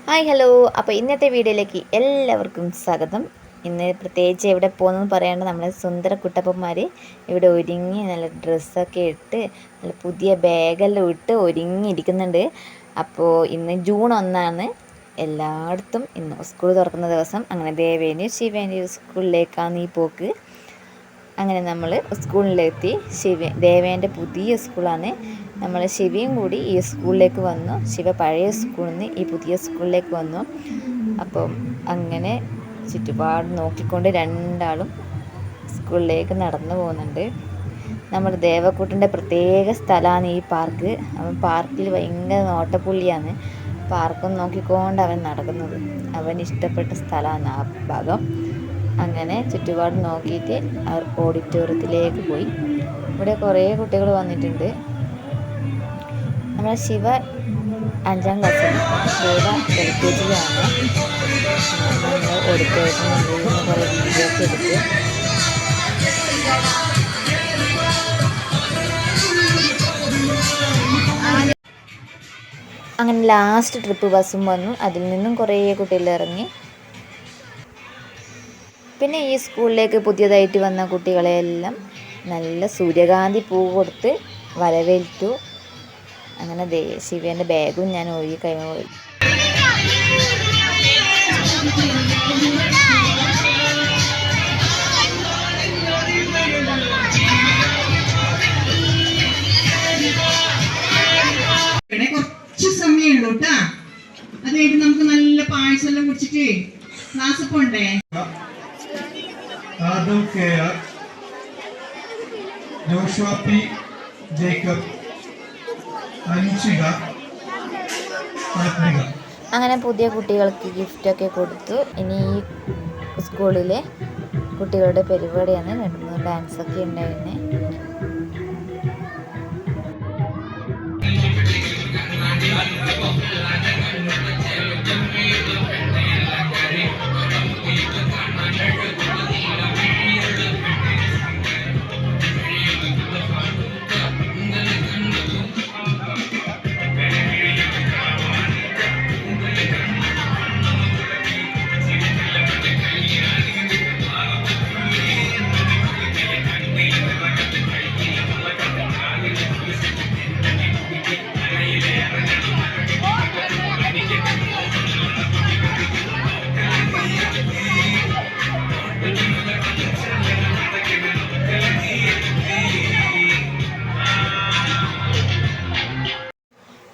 Hi hello. അപ്പോൾ ഇന്നത്തെ വീഡിയോയിലേക്ക് എല്ലാവർക്കും സ്വാഗതം. ഇന്ന് പ്രത്യേകിച്ച് എവിടെ പോകുന്നതെന്ന് പറയാണ്ട് നമ്മളെ സുന്ദര കുട്ടപ്പന്മാർ ഇവിടെ ഒരുങ്ങി നല്ല ഡ്രസ്സൊക്കെ ഇട്ട് നല്ല പുതിയ ബാഗെല്ലാം ഇട്ട് ഒരുങ്ങിയിരിക്കുന്നുണ്ട്. അപ്പോൾ ഇന്ന് ജൂൺ 1 എല്ലായിടത്തും ഇന്ന് സ്കൂൾ തുറക്കുന്ന ദിവസം. അങ്ങനെ ദേവേനി ശിവേനി സ്കൂളിലേക്കാണ് ഈ പോക്ക്. അങ്ങനെ നമ്മൾ സ്കൂളിലെത്തി. ദേവേൻ്റെ പുതിയ സ്കൂളാണ്. നമ്മൾ ശിവയും കൂടി ഈ സ്കൂളിലേക്ക് വന്നു. ശിവ പഴയ സ്കൂളിൽ നിന്ന് ഈ പുതിയ സ്കൂളിലേക്ക് വന്നു. അപ്പം അങ്ങനെ ചുറ്റുപാട് നോക്കിക്കൊണ്ട് രണ്ടാളും സ്കൂളിലേക്ക് നടന്നു പോകുന്നുണ്ട്. നമ്മുടെ ദേവക്കുട്ടൻ്റെ പ്രത്യേക സ്ഥലമാണ് ഈ പാർക്ക്. അവൻ പാർക്കിൽ ഭയങ്കര നോട്ടപ്പുള്ളിയാണ്. പാർക്കും നോക്കിക്കൊണ്ട് അവൻ നടക്കുന്നത്. അവൻ ഇഷ്ടപ്പെട്ട സ്ഥലമാണ് ആ ഭാഗം. അങ്ങനെ ചുറ്റുപാട് നോക്കിയിട്ട് അവർ ഓഡിറ്റോറിയത്തിലേക്ക് പോയി. ഇവിടെ കുറേ കുട്ടികൾ വന്നിട്ടുണ്ട്. നമ്മുടെ ശിവ 5ാം ക്ലാസ്സിൽ, ദേവ LKGയിലാണ്. നമ്മൾ ഓഡിറ്റോറിയത്തിൽ നിന്ന് കുറേ വീഡിയോ ഒക്കെ എടുത്ത് അങ്ങനെ ലാസ്റ്റ് ട്രിപ്പ് ബസ്സും വന്നു. അതിൽ നിന്നും കുറേ കുട്ടികൾ ഇറങ്ങി. പിന്നെ ഈ സ്കൂളിലേക്ക് പുതിയതായിട്ട് വന്ന കുട്ടികളെല്ലാം നല്ല സൂര്യകാന്തി പൂ കൊടുത്ത് വരവേറ്റു. അങ്ങനെ ശിവേൻ്റെ ബാഗും ഞാൻ ഒഴുകി കഴിഞ്ഞു പോയി. കുറച്ച് സമയമുള്ളൂ കേട്ടാ. അതായത് നമുക്ക് നല്ല പായസം കുടിച്ചിട്ട് ക്ലാസ് പോണ്ടേ. Adam KR, Joshua P Jacob, Anshika, Athmika. അങ്ങനെ പുതിയ കുട്ടികൾക്ക് ഗിഫ്റ്റൊക്കെ കൊടുത്തു. ഇനി ഈ സ്കൂളിലെ കുട്ടികളുടെ പരിപാടിയാണ്. 2-3 ഡാൻസൊക്കെ ഉണ്ടായിരുന്നേ.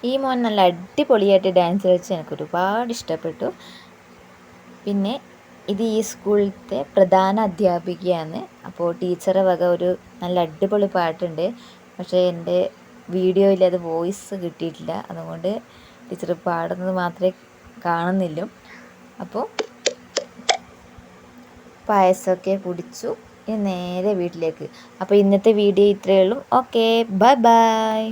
ഈ മോൻ നല്ല അടിപൊളിയായിട്ട് ഡാൻസ് കളിച്ച് എനിക്ക് ഒരുപാട് ഇഷ്ടപ്പെട്ടു. പിന്നെ ഇത് ഈ സ്കൂളിലത്തെ പ്രധാന അധ്യാപികയാണ്. അപ്പോൾ ടീച്ചറെ വക ഒരു നല്ല അടിപൊളി പാട്ടുണ്ട്. പക്ഷേ എൻ്റെ വീഡിയോയിൽ അത് വോയിസ് കിട്ടിയിട്ടില്ല. അതുകൊണ്ട് ടീച്ചർ പാടുന്നത് മാത്രമേ കാണുന്നില്ല. അപ്പോൾ പായസമൊക്കെ കുടിച്ചു. ഇനി നേരെ വീട്ടിലേക്ക്. അപ്പോൾ ഇന്നത്തെ വീഡിയോ ഇത്രയേ ഉള്ളൂ. Okay, bye bye.